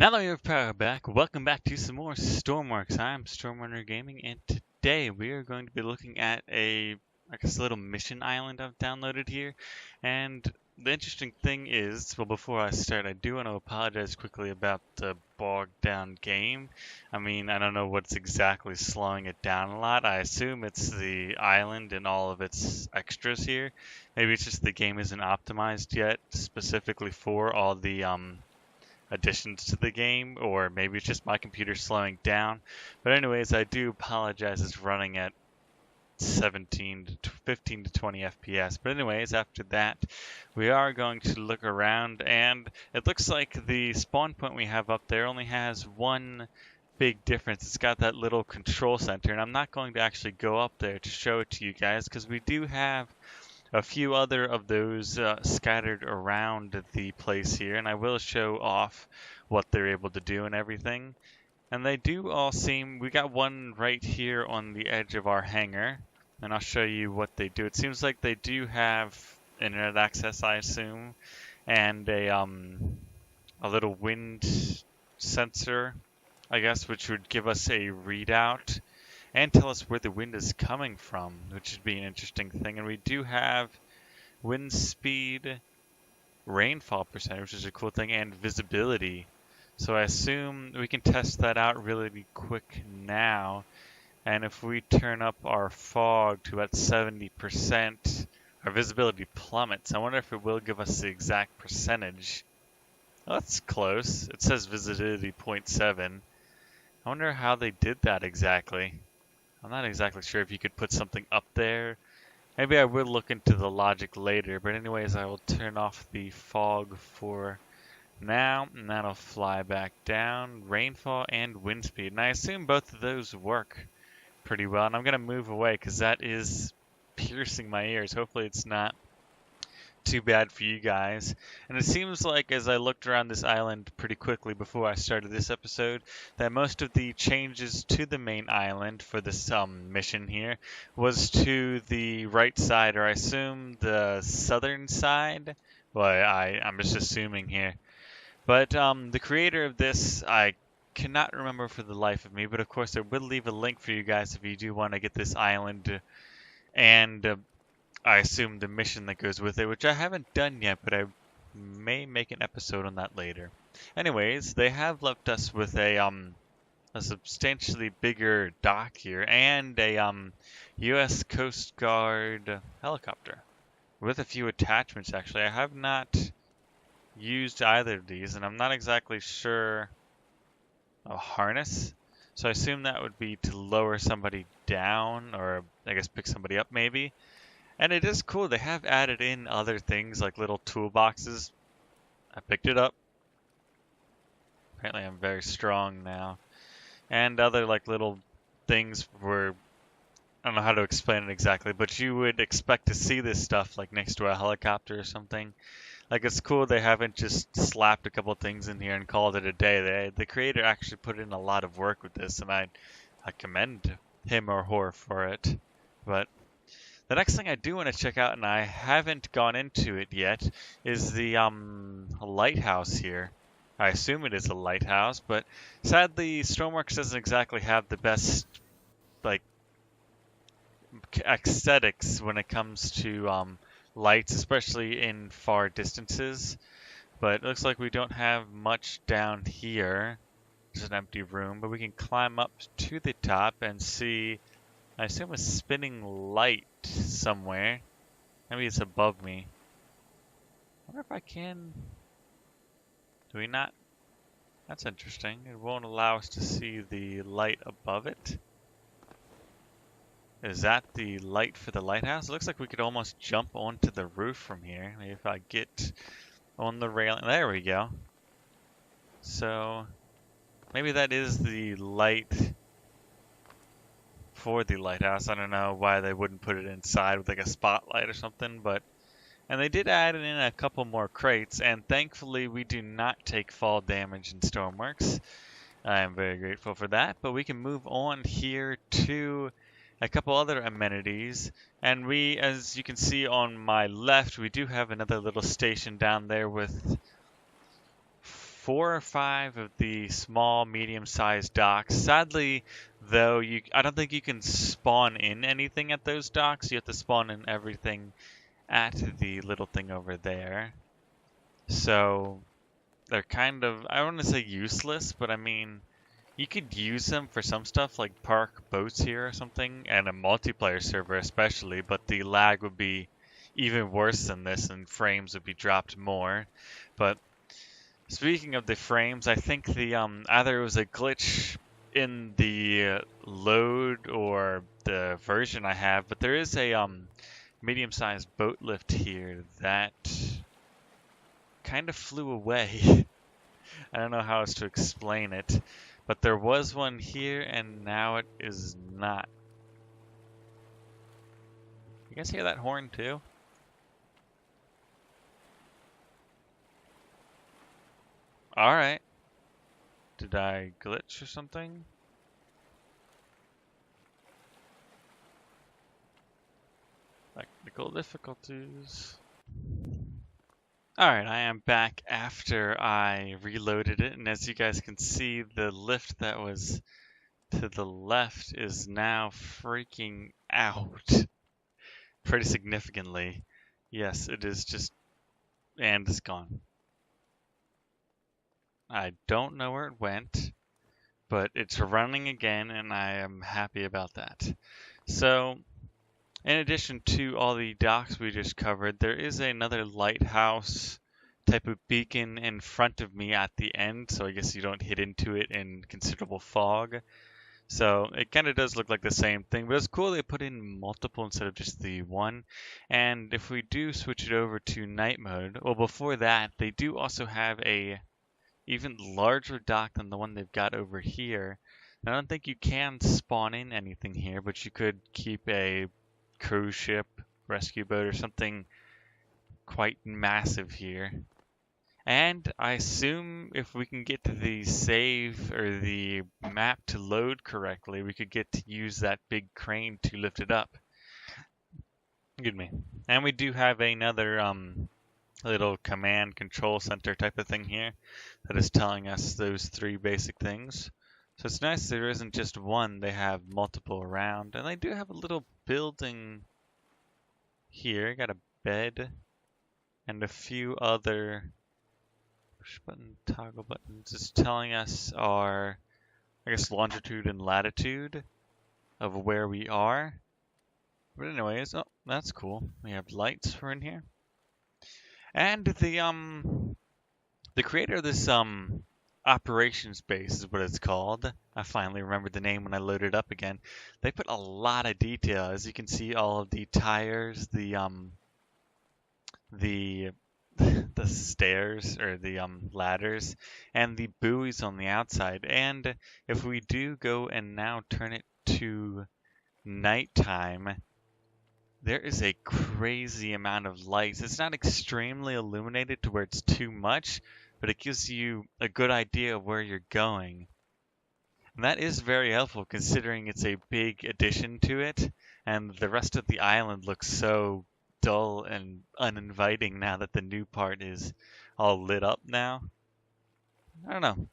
Now that we have power back, welcome back to some more Stormworks. I'm StormRunner Gaming, and today we are going to be looking at a little mission island I've downloaded here. And the interesting thing is, well, before I start, I do want to apologize quickly about the bogged down game. I mean, I don't know what's exactly slowing it down a lot. I assume it's the island and all of its extras here. Maybe it's just the game isn't optimized yet specifically for all the additions to the game, or maybe it's just my computer slowing down. But anyways, I do apologize. It's running at 17 to 15 to 20 FPS. But anyways, after that, we are going to look around, and it looks like the spawn point we have up there only has one big difference. It's got that little control center, and I'm not going to actually go up there to show it to you guys because we do have a few other of those scattered around the place here, and I will show off what they're able to do and everything. And they do all seem, we got one right here on the edge of our hangar, and I'll show you what they do. It seems like they do have internet access, I assume, and a little wind sensor, I guess, which would give us a readout and tell us where the wind is coming from, which would be an interesting thing. And we do have wind speed, rainfall percentage, which is a cool thing, and visibility. So I assume we can test that out really quick now. And if we turn up our fog to about 70%, our visibility plummets. I wonder if it will give us the exact percentage. Oh, that's close. It says visibility 0.7. I wonder how they did that exactly. I'm not exactly sure if you could put something up there. Maybe I will look into the logic later, but anyways, I will turn off the fog for now, and that'll fly back down. Rainfall and wind speed, and I assume both of those work pretty well. And I'm going to move away because that is piercing my ears. Hopefully it's not too bad for you guys. And it seems like, as I looked around this island pretty quickly before I started this episode, that most of the changes to the main island for this mission here was to the right side, or I assume the southern side. Well, I'm just assuming here. But the creator of this, I cannot remember for the life of me, but of course I will leave a link for you guys if you do want to get this island, and I assume the mission that goes with it, which I haven't done yet, but I may make an episode on that later. Anyways, they have left us with a substantially bigger dock here and a U.S. Coast Guard helicopter with a few attachments. Actually, I have not used either of these, and I'm not exactly sure. A harness, so I assume that would be to lower somebody down, or I guess pick somebody up maybe. And it is cool. They have added in other things like little toolboxes. I picked it up. Apparently I'm very strong now. And other like little things where, I don't know how to explain it exactly, but you would expect to see this stuff like next to a helicopter or something. Like, it's cool they haven't just slapped a couple things in here and called it a day. The creator actually put in a lot of work with this, and I commend him or her for it. But the next thing I do want to check out, and I haven't gone into it yet, is the lighthouse here. I assume it is a lighthouse, but sadly, Stormworks doesn't exactly have the best like aesthetics when it comes to lights, especially in far distances. But it looks like we don't have much down here. There's an empty room, but we can climb up to the top and see, I assume, a spinning light somewhere. Maybe it's above me. I wonder if I can. Do we not? That's interesting. It won't allow us to see the light above it. Is that the light for the lighthouse? It looks like we could almost jump onto the roof from here. Maybe if I get on the railing. There we go. So maybe that is the light for the lighthouse. I don't know why they wouldn't put it inside with like a spotlight or something, but and they did add in a couple more crates, and thankfully we do not take fall damage in Stormworks. I am very grateful for that, but we can move on here to a couple other amenities, and we, as you can see on my left, we do have another little station down there with 4 or 5 of the small, medium-sized docks. Sadly, though, I don't think you can spawn in anything at those docks. You have to spawn in everything at the little thing over there. So they're kind of, I don't want to say useless, but I mean, you could use them for some stuff, like park boats here or something, and a multiplayer server especially, but the lag would be even worse than this, and frames would be dropped more. But speaking of the frames, I think the either it was a glitch in the load or the version I have, but there is a medium-sized boat lift here that kind of flew away. I don't know how else to explain it, but there was one here and now it is not. You guys hear that horn too? Alright. Did I glitch or something? Technical difficulties. Alright, I am back after I reloaded it, and as you guys can see, the lift that was to the left is now freaking out pretty significantly. Yes, it is just, and it's gone. I don't know where it went, but it's running again, and I am happy about that. So, in addition to all the docks we just covered, there is another lighthouse type of beacon in front of me at the end, so I guess you don't hit into it in considerable fog. So it kind of does look like the same thing, but it's cool they put in multiple instead of just the one. And if we do switch it over to night mode, well, before that, they do also have a even larger dock than the one they've got over here. I don't think you can spawn in anything here, but you could keep a cruise ship, rescue boat, or something quite massive here. And I assume if we can get to the save or the map to load correctly, we could get to use that big crane to lift it up. Excuse me. And we do have another little command control center type of thing here that is telling us those 3 basic things. So it's nice there isn't just one, they have multiple around. And they do have a little building here. Got a bed and a few other push button, toggle buttons. It's telling us our, I guess, longitude and latitude of where we are. But anyways, oh, that's cool. We have lights for in here. And the creator of this operations base is what it's called. I finally remembered the name when I loaded it up again. They put a lot of detail. As you can see, all of the tires, the stairs or the ladders, and the buoys on the outside. And if we do go and now turn it to nighttime, there is a crazy amount of lights. It's not extremely illuminated to where it's too much, but it gives you a good idea of where you're going. And that is very helpful considering it's a big addition to it, and the rest of the island looks so dull and uninviting now that the new part is all lit up now. I don't know.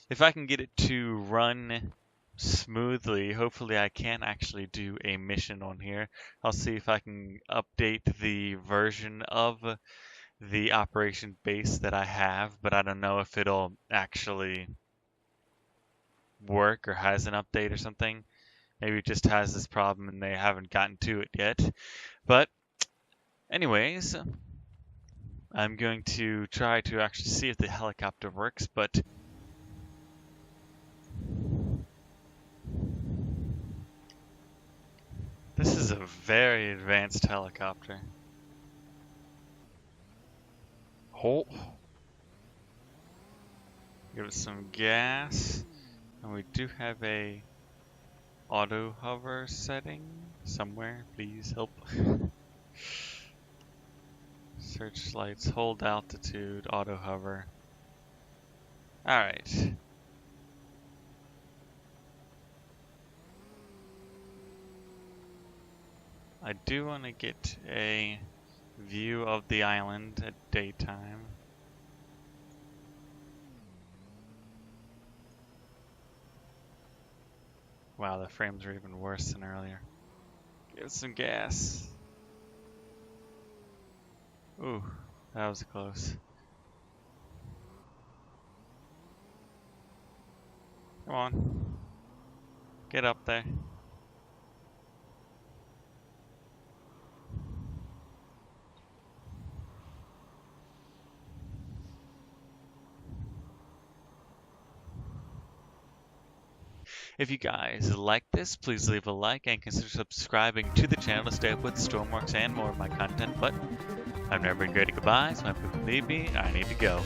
If I can get it to run smoothly, hopefully I can actually do a mission on here. I'll see if I can update the version of the operation base that I have, but I don't know if it'll actually work or has an update or something. Maybe it just has this problem and they haven't gotten to it yet. But anyways, I'm going to try to actually see if the helicopter works, but this is a very advanced helicopter. Oh. Give it some gas. And we do have a auto hover setting somewhere. Please help. Searchlights, hold altitude, auto hover. Alright. I do want to get a view of the island at daytime. Wow, the frames are even worse than earlier. Give it some gas. Ooh, that was close. Come on. Get up there. If you guys like this, please leave a like and consider subscribing to the channel to stay up with Stormworks and more of my content. But I've never been great at goodbyes. My people need me. I need to go.